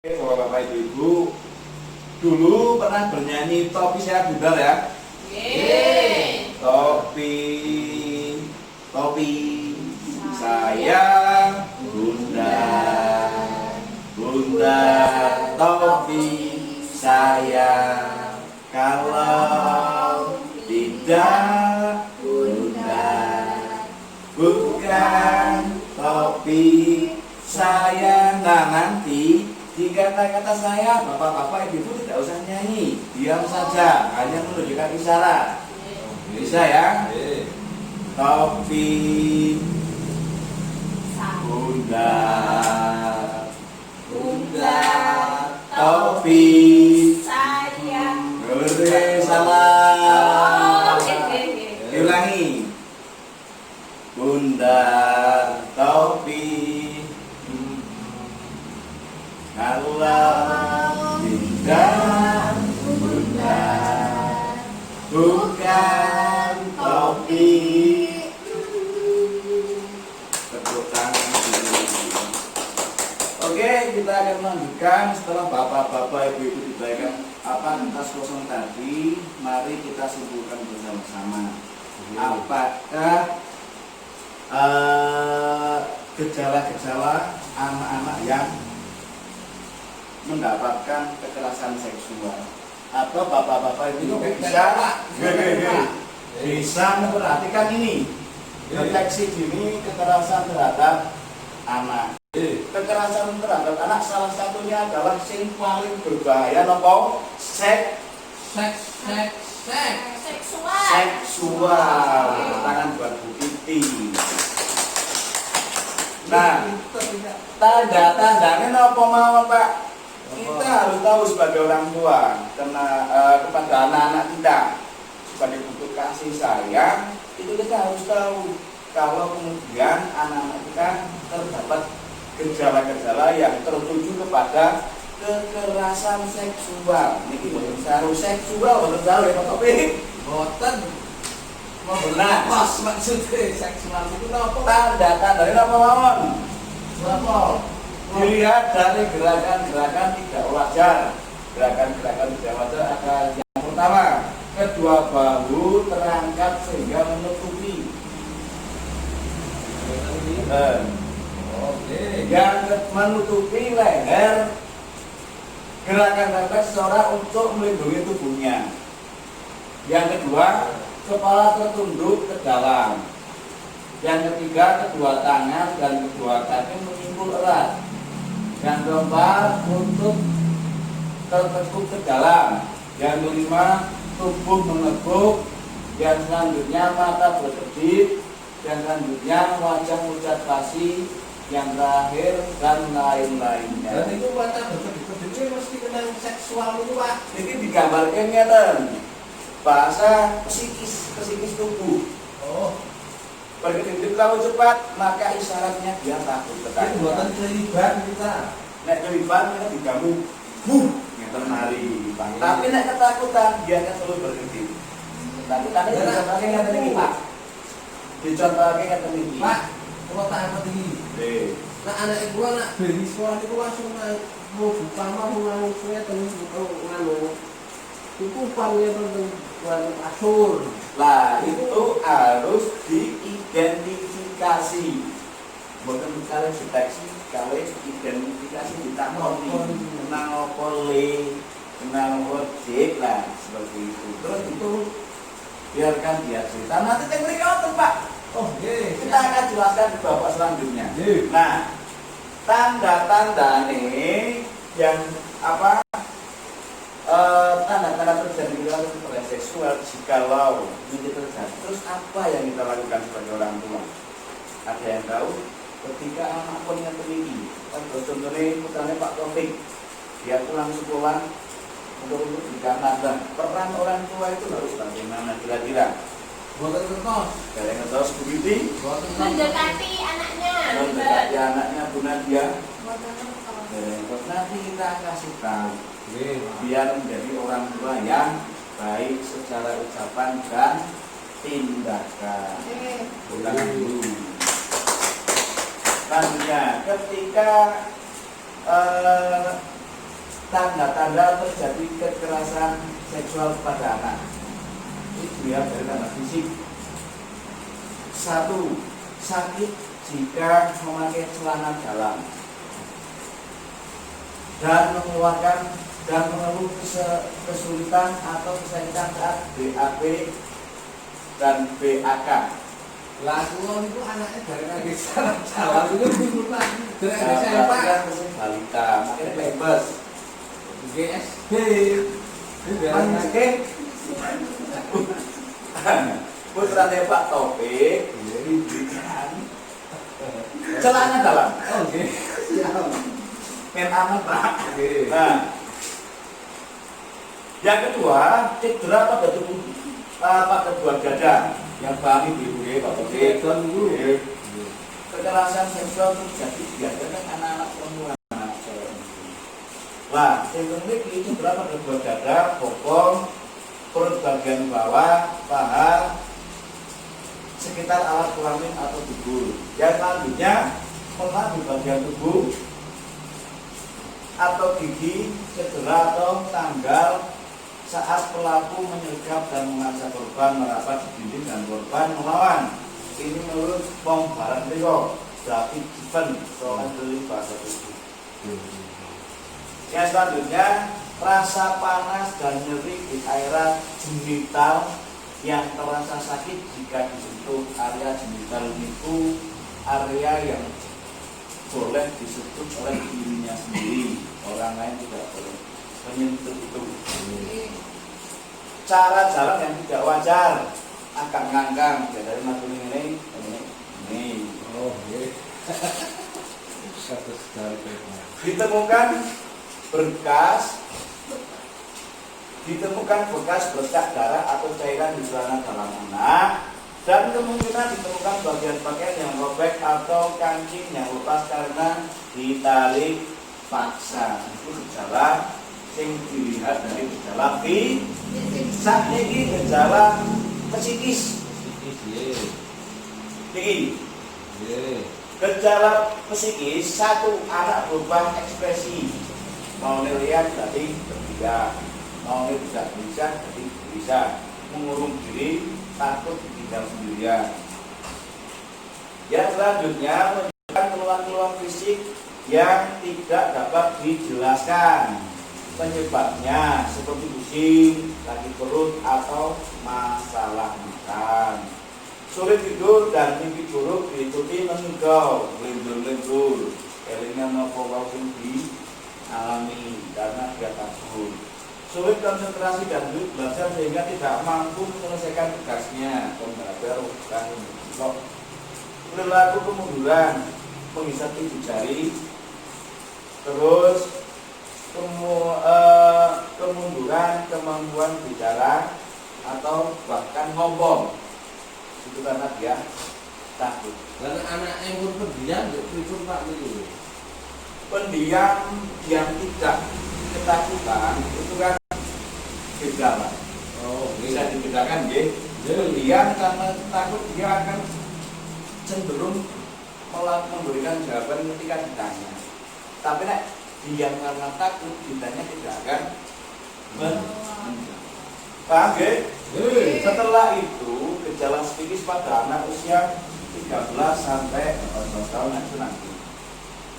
Bapak Ibu, dulu pernah bernyanyi topi saya bundar ya? Yeay. Topi saya bundar, bundar topi saya, kalau tidak bundar bukan topi saya. Nah, nanti di kata-kata saya, bapak-bapak, ibu tidak usah nyanyi, diam saja, hanya menunjukkan isyarat. Bisa ya? Topi bundar, Bundar topi saya. boleh salah. Diulangi. Bundar topi, kalau tidak bundar bukan topi. Tepuk tangan dulu. Oke, kita akan melanjutkan setelah bapak-bapak, ibu-ibu diberikan kertas kosong tadi. Mari kita simpulkan bersama-sama. Apakah gejala-gejala anak-anak yang mendapatkan kekerasan seksual, atau bapak-bapak itu bisa memperhatikan ini, deteksi dini kekerasan terhadap anak. Kekerasan terhadap anak salah satunya adalah yang paling berbahaya, nopo seksual. Tangan buat Bu Titi. Nah, tanda-tandanya nopo mau Pak? Kita harus tahu sebagai orang tua kepada anak-anak kita, sebagai bentuk kasih sayang, itu kita harus tahu kalau kemudian anak-anak kita terdapat gejala-gejala yang tertuju kepada kekerasan seksual. Ini bukan saru seksual, bukan saru ya Pak Topik. Boten mau benar. Mas maksudnya seksual itu apa? Tanda-tandanya apa mawon? Apa? Dilihat dari gerakan-gerakan tidak wajar. Gerakan-gerakan tidak wajar ada yang pertama, kedua bahu terangkat sehingga menutupi. Yang menutupi leher. Gerakan-gerakan seseorang untuk melindungi tubuhnya. Yang kedua, kepala tertunduk ke dalam. Yang ketiga, kedua tangan dan kedua kaki menyimpul erat. Yang keempat, lutut tertekuk ke dalam. Yang kelima, tubuh meneguk. Yang selanjutnya, mata berkedip. Yang selanjutnya, wajah pucat pasi. Yang terakhir, dan lain-lainnya. Dan itu mata berkedip mesti kena seksual itu Pak. Ini digambarkan ngeten. Bahasa psikis tubuh. Oh, Berkedip kalau cepat, maka isyaratnya dia takut itu ketakutan. buatan keliban kita. Nek keliban kita digamu, ngeten mari. Tapi nek ketakutan dia akan terus berkedip. Ketakutannya dicontohkan ngeten iki, Pak. Dicontohkan ngeten iki. Pak, kalau tak apa tinggi. Nah anak ibu anak beri sekolah itu langsung mau buka mau langsungnya terus nganu. Kupangnya tentang kasur. Lah itu harus diidentifikasi. Bukan kalian deteksi, kalian identifikasi ditakoni. Kenal pole, kenal ojek lah seperti itu. Terus itu biarkan dia cerita. Nanti teknik otot Pak. Oh, Kita akan jelaskan di babak selanjutnya. Nah, tanda-tanda nih yang apa? Tanda-tanda terjadi kekerasan seksual jikalau ini terjadi, terus apa yang kita lakukan sebagai orang tua? Ada yang tahu? Ketika anak pun yang teliti, contohnya putranya Pak Taufik, dia pulang sekolah untuk di Kanada. Peran orang tua itu harus bagaimana kira-kira? buatan kertas. Ada yang tahu seperti Mendekati anaknya. mendekati anaknya Bu Nadia. Buatan kertas. Nanti kita kasih tahu biar menjadi orang tua yang baik secara ucapan dan tindakan. Ulangan dulu. Selanjutnya, ketika tanda-tanda terjadi kekerasan seksual pada anak. Ini dilihat dari tanda fisik. 1. Sakit jika memakai celana dalam dan mengeluh kesulitan atau kesakitan saat BAB dan BAK. Lah kula niku anake dari secara Jawa niku dipun Pak. Dari saya Pak. Balita, makanya bebas. GSD. Oke. Putrane Pak Taufik diberikan celana dalam. Oke. Siap. Men amat Pak. Oke. Nah, yang kedua, cedera pada tubuh pada buah dada yang pahami ibu Pak Taufik. Kekerasan seksual terjadi biasanya anak-anak perempuan. Lah, yang penting itu berapa pada buah dada, bokong, perut bagian bawah, paha, sekitar alat kelamin atau tubuh. Yang selanjutnya, pernah di bagian tubuh atau gigi, cedera atau tanggal saat pelaku menyergap dan mengancam korban merapat di dinding dan korban melawan. Ini menurut Pom Barat Rio, David Given, soal dari bahasa tubuh. Yang selanjutnya, rasa panas dan nyeri di area genital yang terasa sakit jika disentuh. Area genital itu area yang boleh disentuh oleh dirinya sendiri, orang lain tidak boleh menyentuh itu. Cara jalan yang tidak wajar, agak ngangkang, dari matu ini. Oh, nggih. Satu sekali Ditemukan bekas bercak darah atau cairan di celana dalam anak, dan kemungkinan ditemukan bagian pakaian yang robek atau kancing yang lepas karena ditarik paksa. Itu gejala yang dilihat dari gejala saat ini gejala psikis. Gejala psikis, 1, anak berubah ekspresi, mau lihat tadi bertiga, mau tidak bisa jadi bisa, mengurung diri, takut ditinggal sendirian. Yang selanjutnya menunjukkan keluhan-keluhan fisik yang tidak dapat dijelaskan. Penyebabnya seperti pusing, sakit perut atau masalah makan. Sulit tidur dan mimpi buruk diikuti mengigau, lendur-lendur. Kelingnya nopo sing dialami karena dia takut. Sulit konsentrasi dan belajar sehingga tidak mampu menyelesaikan tugasnya. Pembelajar bukan blok. Perilaku kemunduran, menghisap gigi jari, terus kemunduran kemampuan bicara atau bahkan ngomong. Itu karena dia takut. Dan anak yang pun pendiam, itu Pak itu. Pendiam yang tidak ketakutan itu kan gejala. Oh, Bisa dibedakan ya. Pendiam karena takut dia akan cenderung memberikan jawaban ketika ditanya. Tapi nek diam karena takut, ditanya tidak akan menjawab. Paham ya? Setelah itu gejala psikis pada anak usia 13 sampai 14 tahun itu nanti.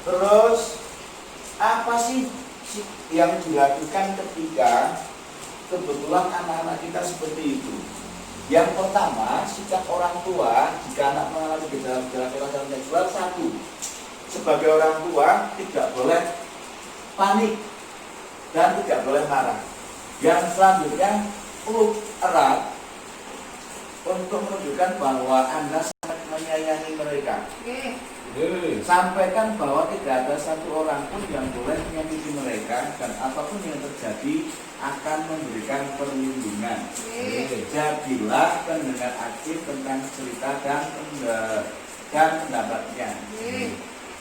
Terus apa sih yang dilakukan ketika kebetulan anak-anak kita seperti itu? Yang pertama, sikap orang tua jika anak mengalami gejala kekerasan seksual, 1, sebagai orang tua tidak boleh panik dan tidak boleh marah. Yang selanjutnya, peluk erat untuk menunjukkan bahwa Anda sangat menyayangi mereka. Sampaikan bahwa tidak ada satu orang pun yang boleh menyakiti mereka dan apapun yang terjadi akan memberikan perlindungan. Jadilah pendengar aktif tentang cerita dan pendapatnya.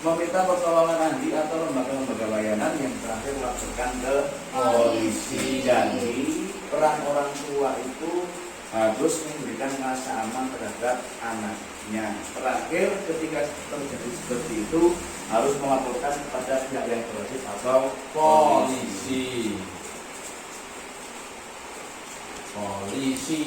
Meminta pertolongan ahli atau lembaga-lembaga layanan yang terakhir laporkan ke polisi. Jadi peran orang tua itu harus memberikan rasa aman terhadap anaknya. Terakhir, ketika terjadi seperti itu harus melaporkan kepada pihak yang berwajib atau polisi. polisi